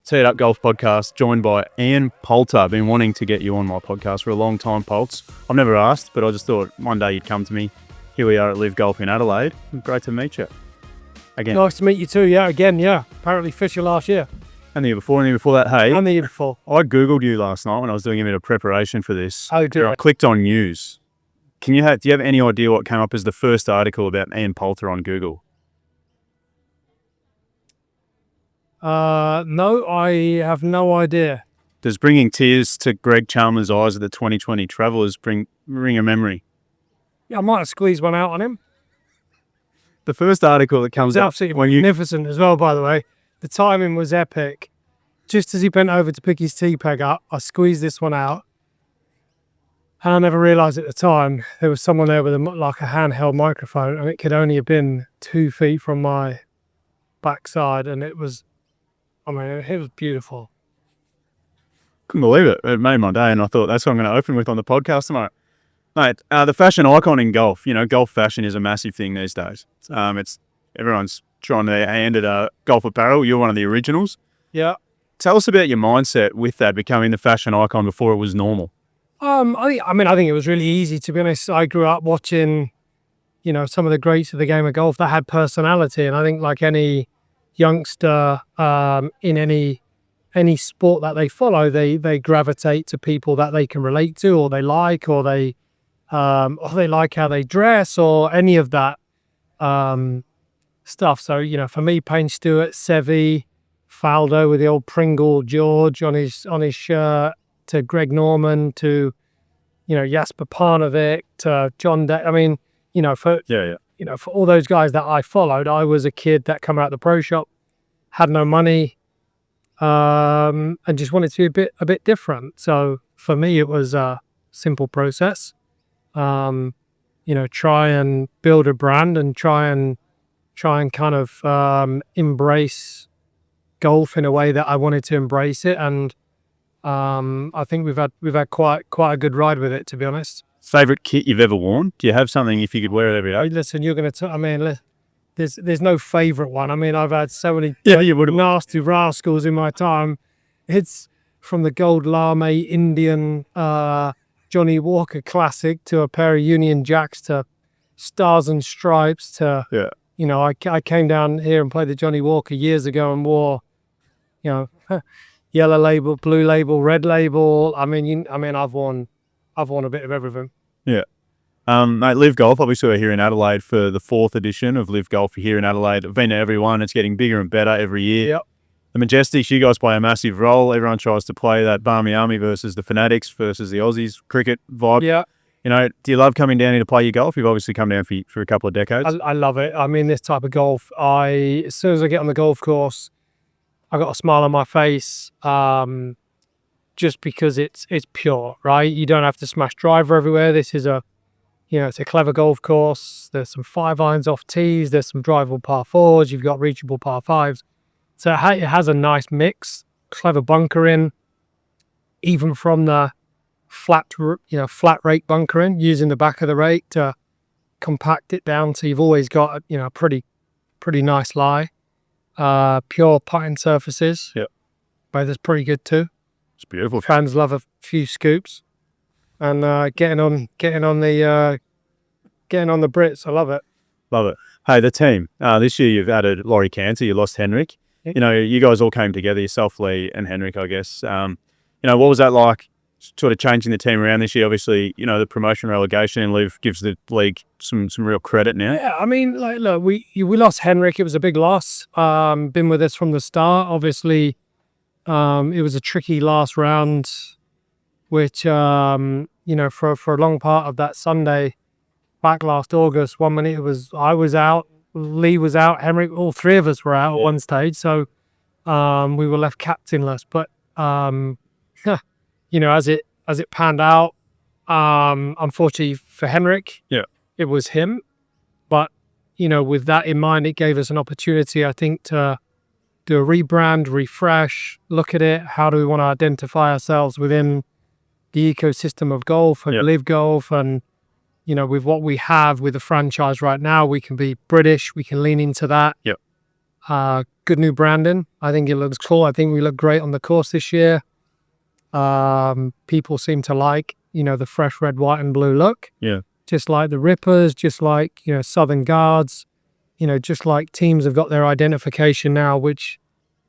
Teed Up Golf Podcast, joined by Ian Poulter. I've been wanting to get you on my podcast for a long time, Pults. I've never asked, but I just thought one day you'd come to me. Here we are at LIV Golf in Adelaide. Great to meet you again. Nice to meet you too, yeah, again, yeah. Apparently fished you last year. And the year before, that, hey. And the year before. I Googled you last night when I was doing a bit of preparation for this. Oh, did I clicked on news. Do you have any idea what came up as the first article about Ian Poulter on Google? No, I have no idea. Does bringing tears to Greg Chalmers' eyes at the 2020 Travellers ring a memory? Yeah, I might have squeezed one out on him. The first article that comes up, absolutely magnificent as well, by the way. The timing was epic. Just as he bent over to pick his tee peg up, I squeezed this one out. And I never realised at the time there was someone there with a handheld microphone, and it could only have been 2 feet from my backside, and it was beautiful. Couldn't believe it. It made my day, and I thought that's what I'm going to open with on the podcast tomorrow. Mate, the fashion icon in golf. You know, golf fashion is a massive thing these days. Everyone's trying to hand at golf apparel. You're one of the originals. Yeah. Tell us about your mindset with that, becoming the fashion icon before it was normal. I think it was really easy, to be honest. I grew up watching, some of the greats of the game of golf that had personality, and I think like any youngster in any sport that they follow, they gravitate to people that they can relate to, or they like, or they like how they dress, or any of that stuff. So for me, Payne Stewart, Seve, Faldo with the old Pringle George on his shirt, to Greg Norman, to Jasper Parnevik, to John Day. For all those guys that I followed, I was a kid that come out of the pro shop, had no money, and just wanted to be a bit different. So for me, it was a simple process. Try and build a brand and try and kind of embrace golf in a way that I wanted to embrace it. And I think we've had quite a good ride with it, to be honest. Favorite kit you've ever worn? Do you have something if you could wear it every day? Listen, you're going to there's no favorite one. I've had so many nasty rascals in my time. It's from the gold lame Indian Johnny Walker Classic to a pair of Union Jacks to Stars and Stripes to I came down here and played the Johnny Walker years ago and wore yellow label, blue label, red label. I've worn a bit of everything. Yeah. Mate, LIV Golf, obviously we're here in Adelaide for the 4th edition of LIV Golf here in Adelaide. I've been to everyone. It's getting bigger and better every year. Yep. The Majesticks, you guys play a massive role. Everyone tries to play that Barmy Army versus the Fanatics versus the Aussies cricket vibe. Yeah. Do you love coming down here to play your golf? You've obviously come down for a couple of decades. I love it. This type of golf, as soon as I get on the golf course, I got a smile on my face, just because it's pure, right? You don't have to smash driver everywhere. This is it's a clever golf course. There's some 5-irons off tees. There's some drivable par 4s. You've got reachable par 5s. So it has a nice mix, clever bunkering, even from the flat rake bunkering, using the back of the rake to compact it down. So you've always got a pretty nice lie. Pure putting surfaces. Yep. But that's pretty good too. It's beautiful. Fans love a few scoops, and getting on the Brits. I love it. Love it. Hey, the team. This year you've added Laurie Cantor. You lost Henrik. Yep. You guys all came together. Yourself, Lee, and Henrik, I guess. What was that like? Sort of changing the team around this year. Obviously, the promotion relegation in LIV gives the league some real credit now. Yeah, look, we lost Henrik. It was a big loss. Been with us from the start. Obviously, it was a tricky last round, which for a long part of that Sunday back last August, 1 minute I was out, Lee was out, Henrik, all three of us were out at one stage. So we were left captainless. But as it panned out, unfortunately for Henrik, it was him. But, with that in mind, it gave us an opportunity, I think, to do a rebrand, refresh, look at it. How do we want to identify ourselves within the ecosystem of golf and LIV Golf? And, with what we have with the franchise right now, we can be British. We can lean into that. Yep. good new branding. I think it looks cool. I think we look great on the course this year. People seem to like, the fresh red, white and blue look. Yeah. Just like the Rippers, just like, Southern Guards, just like teams have got their identification now, which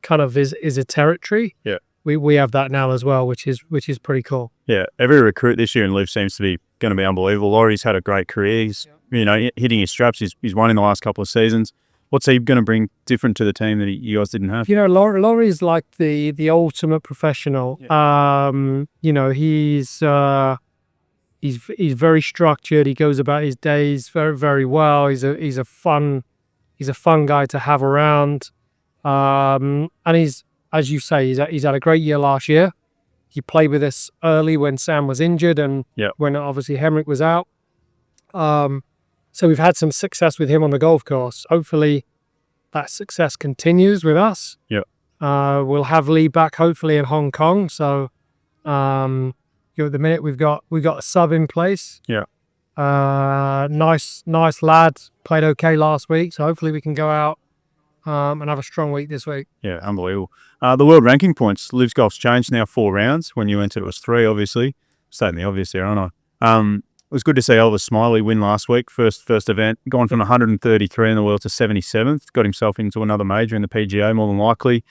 kind of is a territory. Yeah. We have that now as well, which is pretty cool. Yeah. Every recruit this year in LIV seems to be going to be unbelievable. Laurie's had a great career. He's, hitting his straps. He's won in the last couple of seasons. What's he going to bring different to the team that you guys didn't have? Laurie's like the ultimate professional. Yeah. He's very structured. He goes about his days very, very well. He's a fun guy to have around. And he's, as you say, he's had a great year last year. He played with us early when Sam was injured and when obviously Henrik was out. So we've had some success with him on the golf course. Hopefully that success continues with us. Yeah. We'll have Lee back hopefully in Hong Kong. So at the minute we've got a sub in place. Yeah. Nice lad. Played okay last week. So hopefully we can go out and have a strong week this week. Yeah, unbelievable. The world ranking points, LIV Golf's changed now 4 rounds. When you entered it was 3, obviously. Stating the obvious there, aren't I? It was good to see Elvis Smiley win last week, first event, gone from 133 in the world to 77th, got himself into another major in the PGA more than likely.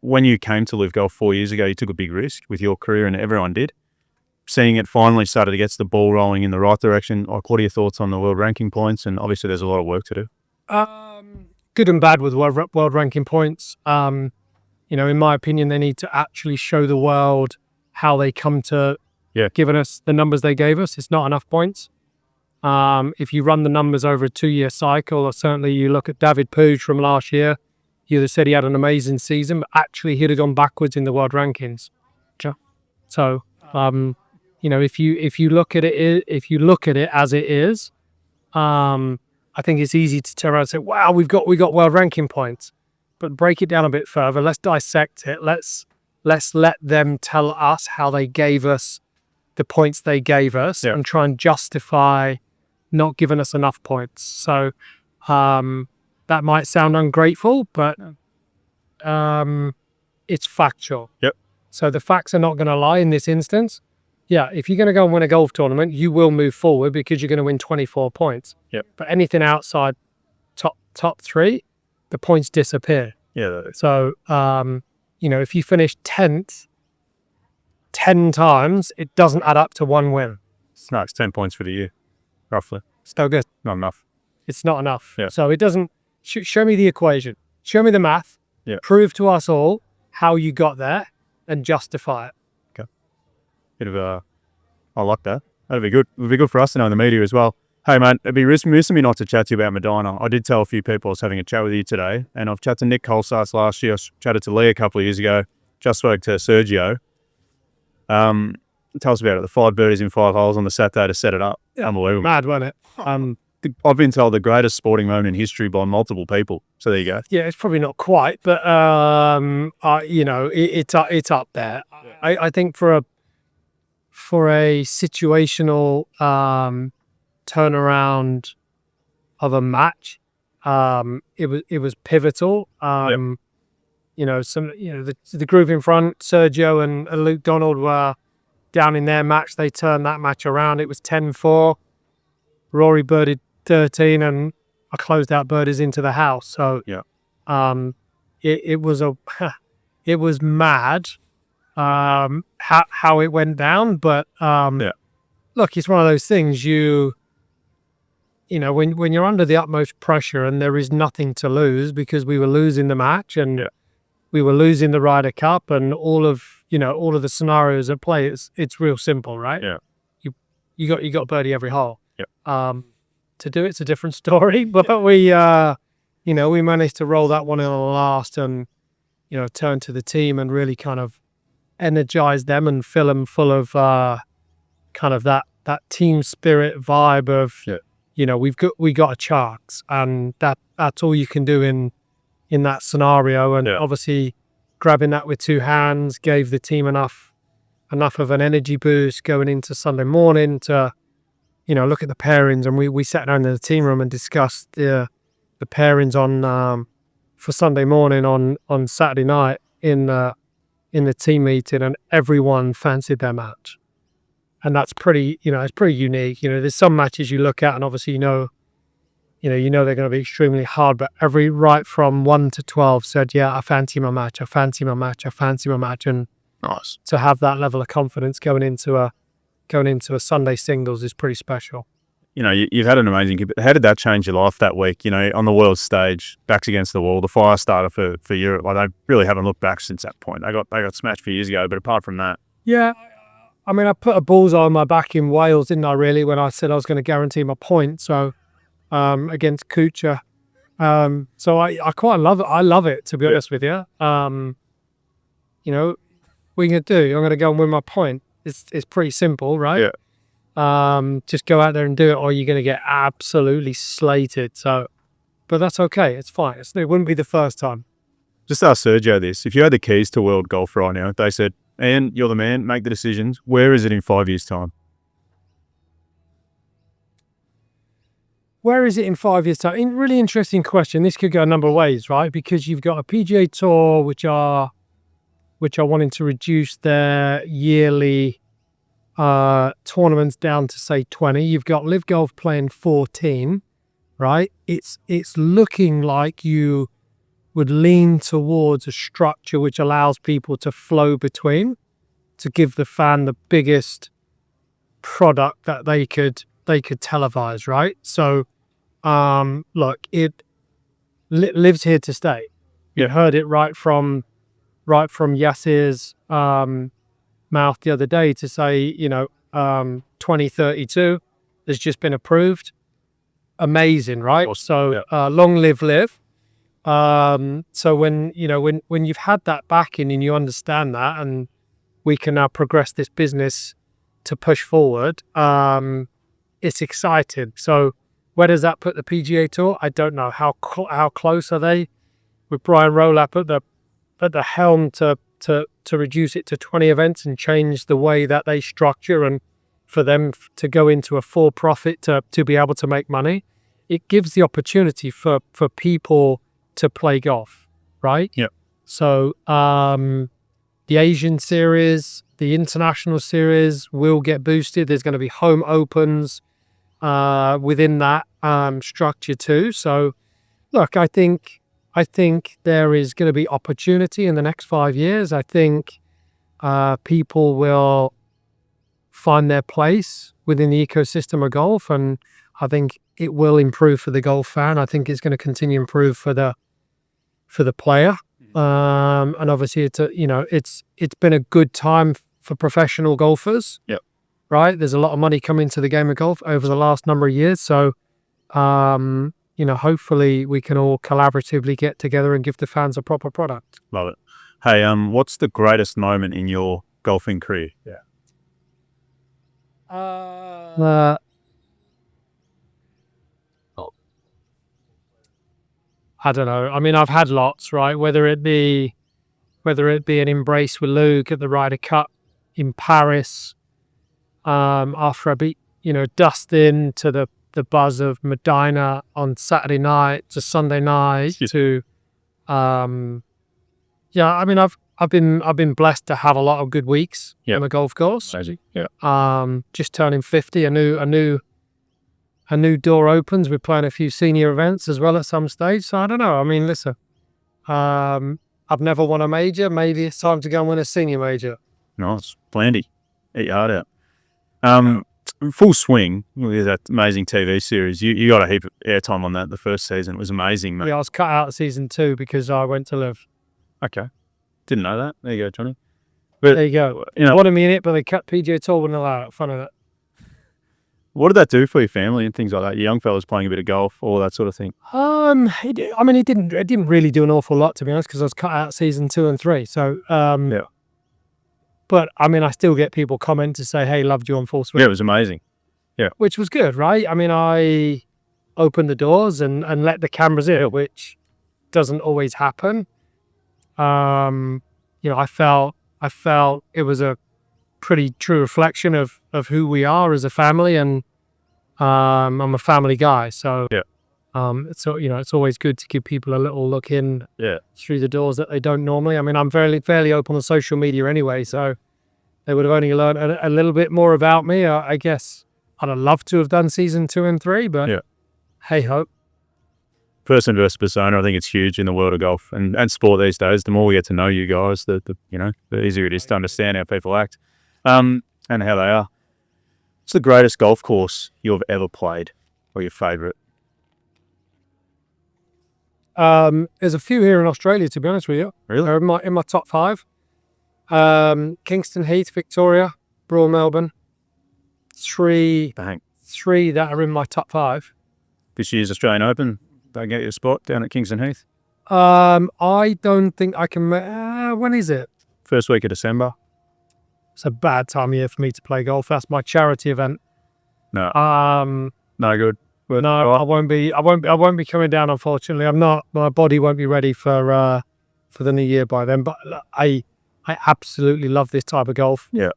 When you came to LIV Golf 4 years ago, you took a big risk with your career and everyone did. Seeing it finally started to get the ball rolling in the right direction, what are your thoughts on the world ranking points? And obviously there's a lot of work to do. Good and bad with world ranking points. In my opinion, they need to actually show the world how they come to giving us the numbers they gave us. It's not enough points. If you run the numbers over a 2-year cycle, or certainly you look at David Pooch from last year, you'd have said he had an amazing season, but actually he'd have gone backwards in the world rankings. So, if you look at it as it is, I think it's easy to turn around and say, wow, we got world ranking points. But break it down a bit further. Let's dissect it. Let's let them tell us how they gave us the points they gave us and try and justify not giving us enough points. So that might sound ungrateful, but it's factual. Yep. So the facts are not going to lie in this instance. Yeah, if you're going to go and win a golf tournament, you will move forward because you're going to win 24 points. Yep. But anything outside top 3, the points disappear. Yeah. So, if you finish 10th 10 times, it doesn't add up to 1 win. No, it's 10 points for the year, roughly. So good. Not enough. It's not enough. Yeah. So it doesn't... show me the equation. Show me the math. Yeah. Prove to us all how you got there and justify it. Okay. I like that. That'd be good. It would be good for us to know in the media as well. Hey, man, it'd be remiss of me not to chat to you about Medinah. I did tell a few people I was having a chat with you today, and I've chatted to Nick Colsarts last year. I chatted to Lee a couple of years ago. Just spoke to Sergio. Tell us about it. The 5 birdies in 5 holes on the Saturday to set it up. Yeah. Unbelievable. Mad, wasn't it? I've been told the greatest sporting moment in history by multiple people. So there you go. Yeah, it's probably not quite, but it's up there. Yeah. I think for a situational turnaround of a match, it was pivotal. The group in front, Sergio and Luke Donald were down in their match. They turned that match around. It was 10-4. Rory birdied 13 and I closed out birdies into the house. So yeah, it was mad how it went down. But look, it's one of those things when you're under the utmost pressure and there is nothing to lose, because we were losing the match and we were losing the Ryder Cup and all of the scenarios at play. It's real simple, right? Yeah. You got birdie every hole. Yeah. To do it's a different story, but we managed to roll that one in on the last and turn to the team and really kind of energize them and fill them full of kind of that team spirit vibe of we got a chance, and that's all you can do in that scenario. And obviously grabbing that with 2 hands gave the team enough of an energy boost going into Sunday morning to look at the pairings. And we sat down in the team room and discussed the pairings on for Sunday morning on Saturday night in the team meeting, and everyone fancied their match. And that's pretty, it's pretty unique. There's some matches you look at and obviously they're going to be extremely hard, but right from 1 to 12 said, yeah, I fancy my match, I fancy my match, I fancy my match. And nice to have that level of confidence going into a Sunday singles is pretty special. You've had an amazing. How did that change your life that week? On the world stage, backs against the wall, the fire starter for Europe. Like, they really haven't looked back since that point. They got smashed a few years ago, but apart from that, yeah. I mean, I put a bullseye on my back in Wales, didn't I? Really, when I said I was going to guarantee my point. So against Kuchar. So I quite love it. I love it, to be honest with you. What are you going to do? I'm going to go and win my point. It's pretty simple, right? Yeah. Just go out there and do it, or you're going to get absolutely slated. So, but that's okay. It's fine. It wouldn't be the first time. Just ask Sergio this. If you had the keys to world golf right now, they said, Ian, you're the man, make the decisions. Where is it in 5 years' time? Where is it in 5 years' time? Really interesting question. This could go a number of ways, right? Because you've got a PGA Tour, which are wanting to reduce their yearly tournaments down to, say, 20. You've got LIV Golf playing 14, right? It's looking like you would lean towards a structure which allows people to flow between, to give the fan the biggest product that they could televise, right? So, look, it lives here to stay. You heard it right from Yasir's mouth the other day to say, 2032 has just been approved. Amazing, right? So, long live LIV. So when you've had that backing and you understand that, and we can now progress this business to push forward, it's exciting. So where does that put the PGA Tour? I don't know. How close are they with Brian Rowlap at the helm to reduce it to 20 events and change the way that they structure, and for them to go into a for-profit to be able to make money? It gives the opportunity for people to play golf, right? Yeah. So the Asian series, the international series will get boosted. There's going to be home opens within that structure too. So look, I think there is going to be opportunity in the next 5 years. I think people will find their place within the ecosystem of golf, and I think it will improve for the golf fan. I think it's going to continue to improve for the player. And obviously it's been a good time for professional golfers. Yep. Right? There's a lot of money coming to the game of golf over the last number of years. So, hopefully we can all collaboratively get together and give the fans a proper product. Love it. Hey, what's the greatest moment in your golfing career? Yeah. I don't know. I mean, I've had lots, right? Whether it be an embrace with Luke at the Ryder Cup in Paris, after I beat, Dustin, to the buzz of Medinah on Saturday night, to Sunday night, to, I mean, I've been blessed to have a lot of good weeks on the golf course. Amazing. Yeah. Just turning 50, a new door opens. We're playing a few senior events as well at some stage. So I don't know. I mean, listen, I've never won a major. Maybe it's time to go and win a senior major. Nice. Blandy. Eat your heart out. Full Swing, with that amazing TV series. You got a heap of airtime on that the first season. It was amazing, mate. Yeah, I was cut out of season 2 because I went to LIV. Okay. Didn't know that. There you go, Johnny. But, there you go. Wanted me in it, but they cut PGA Tour, wouldn't allow it. Fun of that. What did that do for your family and things like that? Your young fellas playing a bit of golf, all that sort of thing. It didn't really do an awful lot, to be honest, because I was cut out season 2 and 3. So, yeah. But I mean, I still get people comment to say, "Hey, loved you on Full Swing." Yeah, it was amazing. Yeah, which was good, right? I mean, I opened the doors and let the cameras in, which doesn't always happen. I felt it was a pretty true reflection of who we are as a family, and I'm a family guy, so yeah. So it's always good to give people a little look in through the doors that they don't normally. I mean, I'm fairly open on social media anyway, so they would have only learned a little bit more about me. I guess I'd have loved to have done season 2 and 3, but hey ho. Person versus persona, I think it's huge in the world of golf and sport these days. The more we get to know you guys, the easier it is to understand how people act and how they are. What's the greatest golf course you've ever played, or your favourite? There's a few here in Australia, to be honest with you. Really? They're in my top 5. Kingston Heath, Victoria, Broad Melbourne. Three that are in my top 5. This year's Australian Open, don't get you a spot down at Kingston Heath? I don't think I can. When is it? First week of December. It's a bad time of year for me to play golf. That's my charity event. No. No good. No, I won't be. I won't be coming down. Unfortunately, I'm not. My body won't be ready for the new year by then. But I absolutely love this type of golf. Yeah.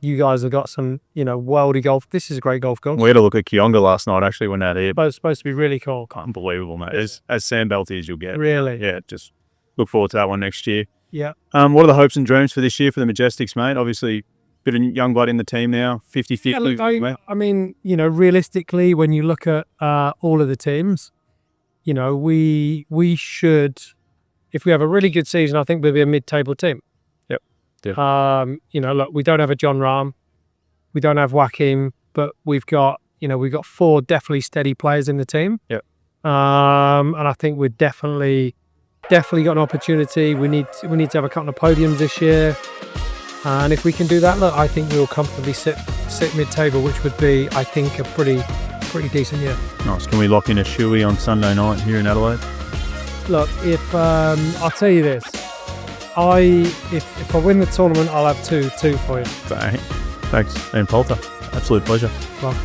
You guys have got some, worldy golf. This is a great golf course. We had a look at Kionga last night, actually, when out here. But it's supposed to be really cool. Unbelievable, mate. As sandbelty as you'll get. Really? Yeah, just look forward to that one next year. Yeah. What are the hopes and dreams for this year for the Majestics, mate? Obviously, bit of young blood in the team now, 50-50. Yeah, look, I mean, realistically, when you look at all of the teams, we should, if we have a really good season, I think we'll be a mid-table team. Yep. Look, we don't have a John Rahm, we don't have Joaquin, but we've got 4 definitely steady players in the team. Yep. And I think we're definitely got an opportunity. We need to have a couple of podiums this year, and if we can do that, look, I think we'll comfortably sit mid-table, which would be, I think, a pretty decent year. Nice. Can we lock in a shoey on Sunday night here in Adelaide? Look, if I'll tell you this, if I win the tournament, I'll have two for you. Thanks, Ian Poulter. Absolute pleasure. Well,